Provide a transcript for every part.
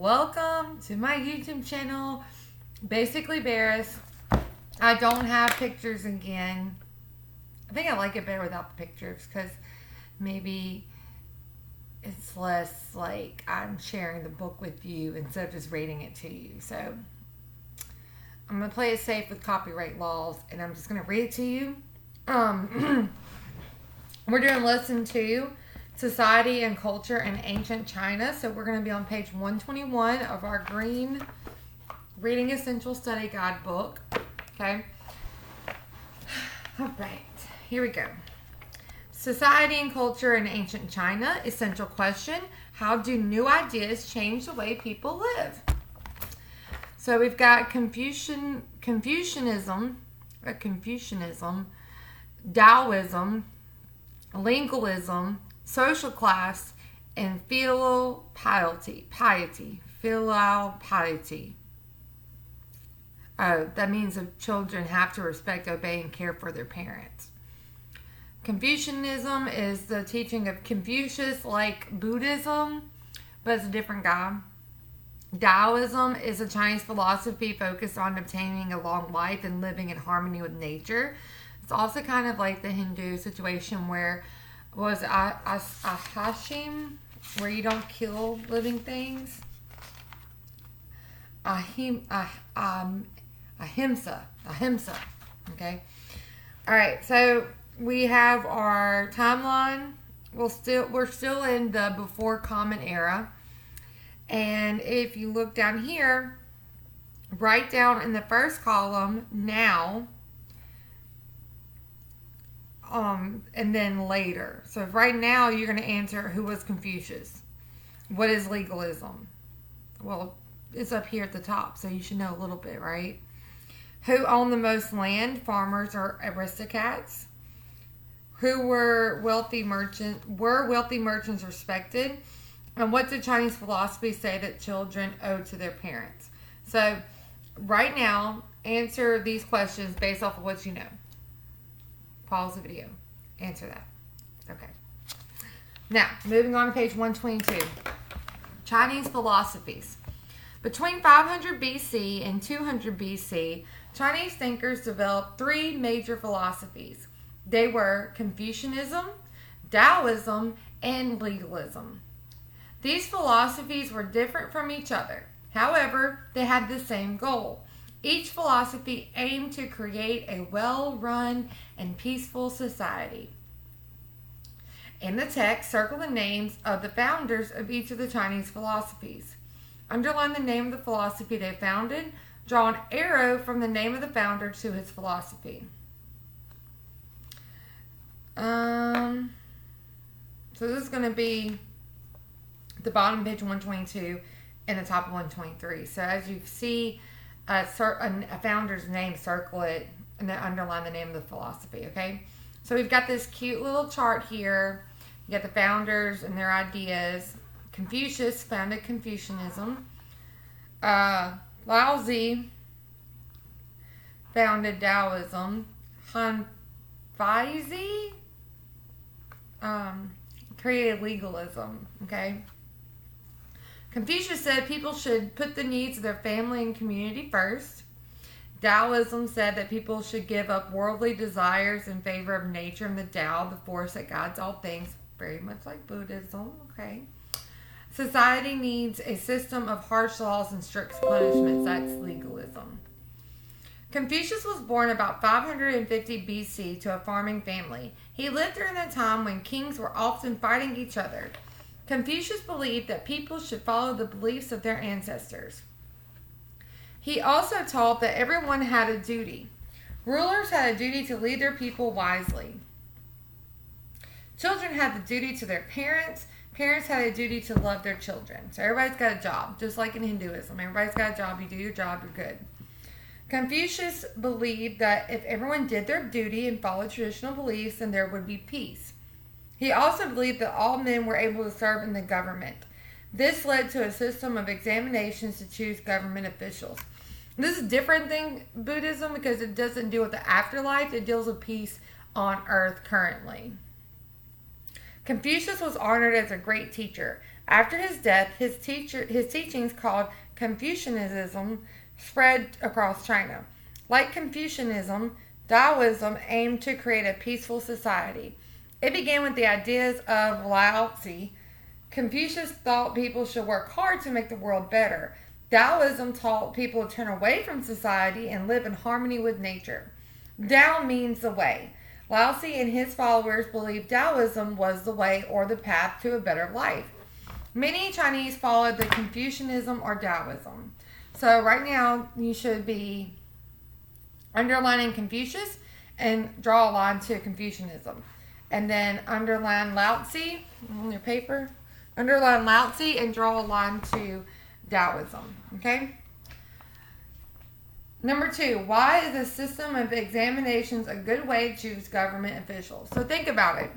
welcome to my YouTube channel, Basically Barris. I don't have pictures again. I think I like it better without the pictures because maybe it's less like I'm sharing the book with you instead of just reading it to you. So I'm going to play it safe with copyright laws and I'm just going to read it to you. We're doing lesson 2. Society and Culture in Ancient China. So we're going to be on page 121 of our green Reading Essential Study Guide book. Okay. All right. Here we go. Society and Culture in Ancient China. Essential question. How do new ideas change the way people live? So we've got Confucianism, Daoism, Legalism, social class, and filial piety. Filial piety. Oh, that means that children have to respect, obey, and care for their parents. Confucianism is the teaching of Confucius, like Buddhism, but it's a different guy. Daoism is a Chinese philosophy focused on obtaining a long life and living in harmony with nature. It's also kind of like the Hindu situation where was ahashim, where you don't kill living things. Ahimsa. Okay. All right. So we have our timeline. We're still in the before Common Era, and if you look down here, write down in the first column now. And then later. So right now you're going to answer who was Confucius. What is legalism? Well, it's up here at the top, so you should know a little bit, right? Who owned the most land? Farmers or aristocrats? Who were wealthy merchants? Were wealthy merchants respected? And what did Chinese philosophy say that children owe to their parents? So right now, answer these questions based off of what you know. Pause the video. Answer that. Okay. Now, moving on to page 122. Chinese philosophies. Between 500 BC and 200 BC, Chinese thinkers developed 3 major philosophies. They were Confucianism, Daoism, and Legalism. These philosophies were different from each other. However, they had the same goal. Each philosophy aimed to create a well-run and peaceful society. In the text, circle the names of the founders of each of the Chinese philosophies. Underline the name of the philosophy they founded. Draw an arrow from the name of the founder to his philosophy. So this is going to be the bottom of page 122 and the top of 123. So as you see a founder's name, circle it, and then underline the name of the philosophy, okay? So we've got this cute little chart here. You got the founders and their ideas. Confucius founded Confucianism. Laozi founded Daoism. Hanfeizi created legalism, okay? Confucius said people should put the needs of their family and community first. Daoism said that people should give up worldly desires in favor of nature and the Tao, the force that guides all things, very much like Buddhism, okay? Society needs a system of harsh laws and strict punishments, that's legalism. Confucius was born about 550 BC to a farming family. He lived during a time when kings were often fighting each other. Confucius believed that people should follow the beliefs of their ancestors. He also taught that everyone had a duty. Rulers had a duty to lead their people wisely. Children had the duty to their parents. Parents had a duty to love their children. So everybody's got a job, just like in Hinduism. Everybody's got a job. You do your job, you're good. Confucius believed that if everyone did their duty and followed traditional beliefs, then there would be peace. He also believed that all men were able to serve in the government. This led to a system of examinations to choose government officials. This is different than Buddhism because it doesn't deal with the afterlife. It deals with peace on earth currently. Confucius was honored as a great teacher. After his death, his teachings called Confucianism spread across China. Like Confucianism, Daoism aimed to create a peaceful society. It began with the ideas of Lao Tzu. Confucius thought people should work hard to make the world better. Taoism taught people to turn away from society and live in harmony with nature. Tao means the way. Lao Tzu and his followers believed Taoism was the way or the path to a better life. Many Chinese followed the Confucianism or Taoism. So right now you should be underlining Confucius and draw a line to Confucianism. And then underline Lao Tzu on your paper. Underline Lao Tzu and draw a line to Taoism. Okay? Number 2, why is a system of examinations a good way to choose government officials? So think about it.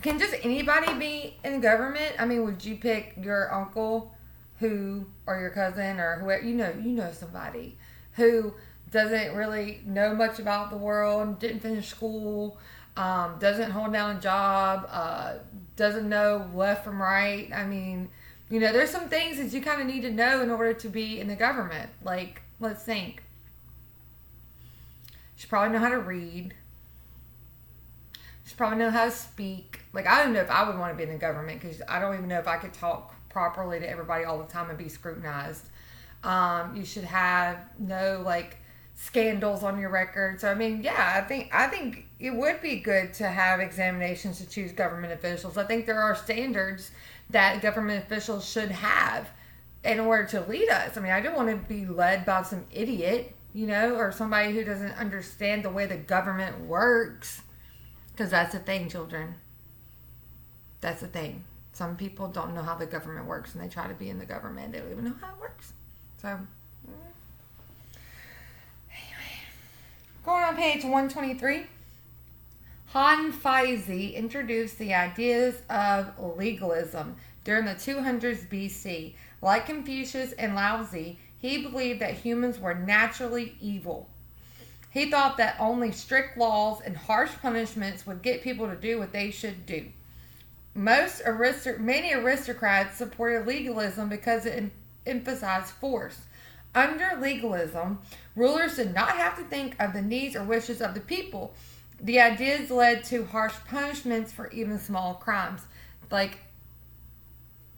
Can just anybody be in government? I mean, would you pick your uncle or your cousin or whoever, you know somebody who doesn't really know much about the world, didn't finish school, doesn't hold down a job, doesn't know left from right. I mean, there's some things that you kind of need to know in order to be in the government. Like, let's think. You should probably know how to read. You should probably know how to speak. Like, I don't know if I would want to be in the government because I don't even know if I could talk properly to everybody all the time and be scrutinized. You should have no, scandals on your record. So, I mean, yeah, I think it would be good to have examinations to choose government officials. I think there are standards that government officials should have in order to lead us. I mean, I don't want to be led by some idiot, or somebody who doesn't understand the way the government works. Because that's the thing, children. That's the thing. Some people don't know how the government works and they try to be in the government. They don't even know how it works. So, anyway. Going on page 123. Han Feizi introduced the ideas of legalism during the 200s BC. Like Confucius and Lao Tzu, he believed that humans were naturally evil. He thought that only strict laws and harsh punishments would get people to do what they should do. Many aristocrats supported legalism because it emphasized force. Under legalism, rulers did not have to think of the needs or wishes of the people. The ideas led to harsh punishments for even small crimes. Like,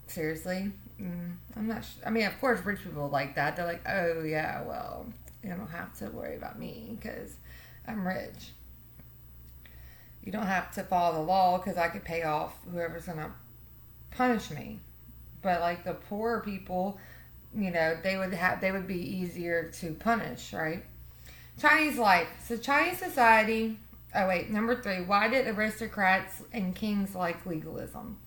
seriously? I'm not sure. I mean, of course, rich people like that. They're like, oh, yeah, well, you don't have to worry about me because I'm rich. You don't have to follow the law because I could pay off whoever's going to punish me. But, the poorer people, they would be easier to punish, right? Chinese life. So, Chinese society... number 3. Why did aristocrats and kings like legalism?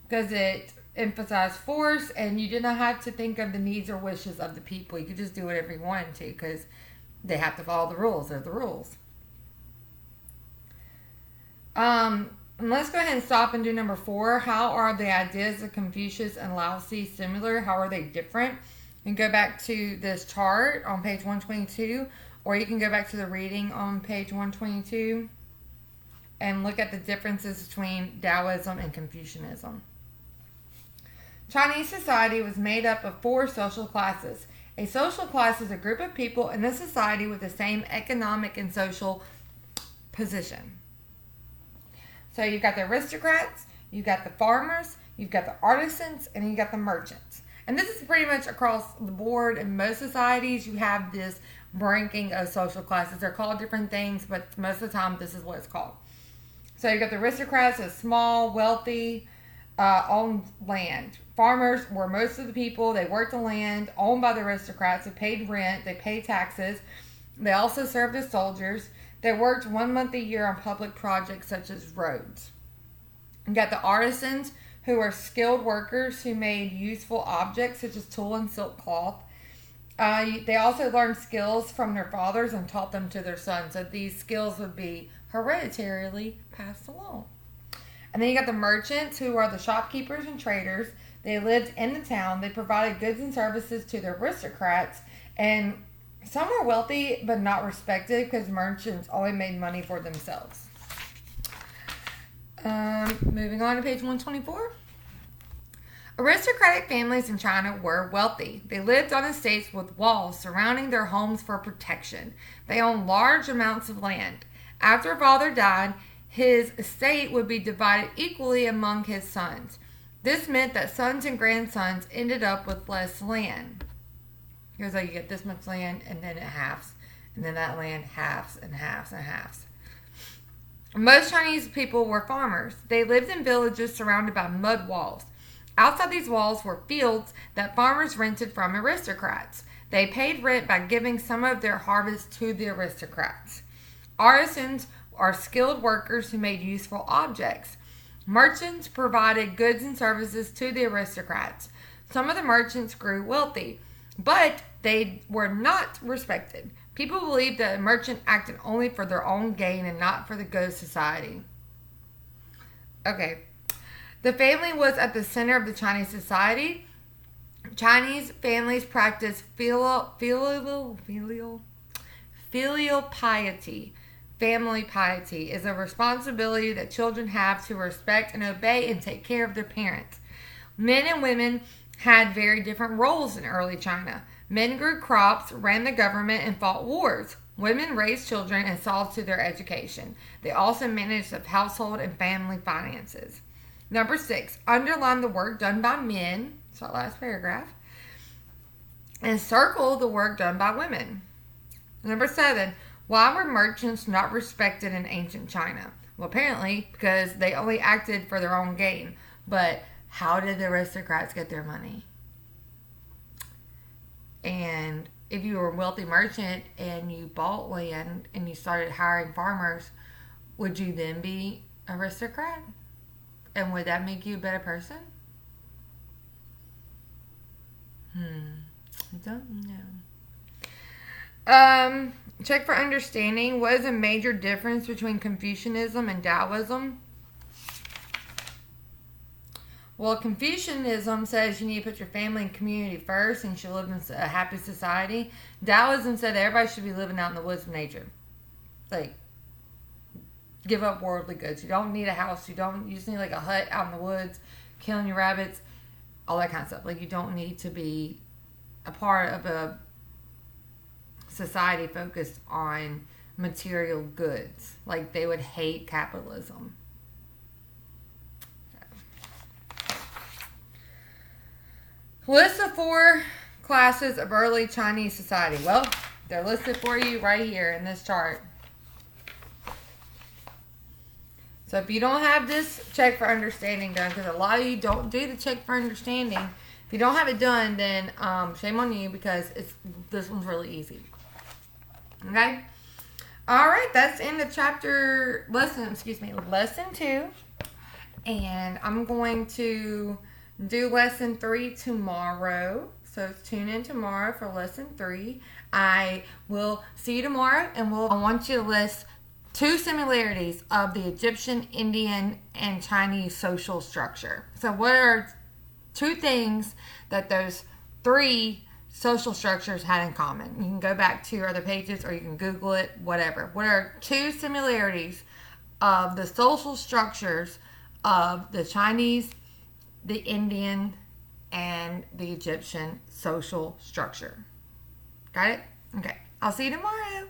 Because it emphasized force and you did not have to think of the needs or wishes of the people. You could just do whatever you wanted to because they have to follow the rules. They're the rules. And let's go ahead and stop and do number 4. How are the ideas of Confucius and Lao Tzu similar? How are they different? And go back to this chart on page 122. Or you can go back to the reading on page 122 and look at the differences between Taoism and Confucianism. Chinese society was made up of 4 social classes. A social class is a group of people in a society with the same economic and social position. So you've got the aristocrats, you've got the farmers, you've got the artisans, and you've got the merchants. And this is pretty much across the board. In most societies, you have this ranking of social classes. They're called different things, but most of the time, this is what it's called. So you got the aristocrats as small, wealthy, owned land. Farmers were most of the people. They worked the land owned by the aristocrats. They paid rent. They paid taxes. They also served as soldiers. They worked 1 month a year on public projects such as roads. You got the artisans, who are skilled workers who made useful objects such as tulle and silk cloth. They also learned skills from their fathers and taught them to their sons. So these skills would be hereditarily passed along. And then you got the merchants, who are the shopkeepers and traders. They lived in the town. They provided goods and services to the aristocrats. And some were wealthy but not respected because merchants only made money for themselves. Moving on to page 124. Aristocratic families in China were wealthy. They lived on estates with walls surrounding their homes for protection. They owned large amounts of land. After a father died, his estate would be divided equally among his sons. This meant that sons and grandsons ended up with less land. Here's how you get this much land, and then it halves. And then that land halves and halves and halves. Most Chinese people were farmers. They lived in villages surrounded by mud walls. Outside these walls were fields that farmers rented from aristocrats. They paid rent by giving some of their harvest to the aristocrats. Artisans are skilled workers who made useful objects. Merchants provided goods and services to the aristocrats. Some of the merchants grew wealthy, but they were not respected. People believed that a merchant acted only for their own gain and not for the good of society. Okay. The family was at the center of the Chinese society. Chinese families practiced filial piety. Family piety is a responsibility that children have to respect and obey and take care of their parents. Men and women had very different roles in early China. Men grew crops, ran the government, and fought wars. Women raised children and saw to their education. They also managed the household and family finances. Number 6, underline the work done by men. That's our last paragraph. And circle the work done by women. Number 7, why were merchants not respected in ancient China? Well, apparently because they only acted for their own gain. But how did the aristocrats get their money? And if you were a wealthy merchant and you bought land and you started hiring farmers, would you then be an aristocrat? And would that make you a better person? I don't know. Check for understanding. What is a major difference between Confucianism and Daoism? Well, Confucianism says you need to put your family and community first and you should live in a happy society. Daoism said everybody should be living out in the woods of nature. Like, give up worldly goods. You don't need a house. You just need like a hut out in the woods, killing your rabbits, all that kind of stuff. Like, you don't need to be a part of a society focused on material goods. Like, they would hate capitalism. List of 4 classes of early Chinese society. Well, they're listed for you right here in this chart. So if you don't have this check for understanding done, because a lot of you don't do the check for understanding, if you don't have it done, then shame on you, because this one's really easy. Okay? Alright, that's the end of lesson 2. And I'm going to do lesson 3 tomorrow. So tune in tomorrow for lesson 3. I will see you tomorrow, and I want you to list 2 similarities of the Egyptian, Indian, and Chinese social structure. So what are 2 things that those 3 social structures had in common? You can go back to your other pages or you can Google it, whatever. What are 2 similarities of the social structures of the Chinese, the Indian, and the Egyptian social structure? Got it? Okay. I'll see you tomorrow.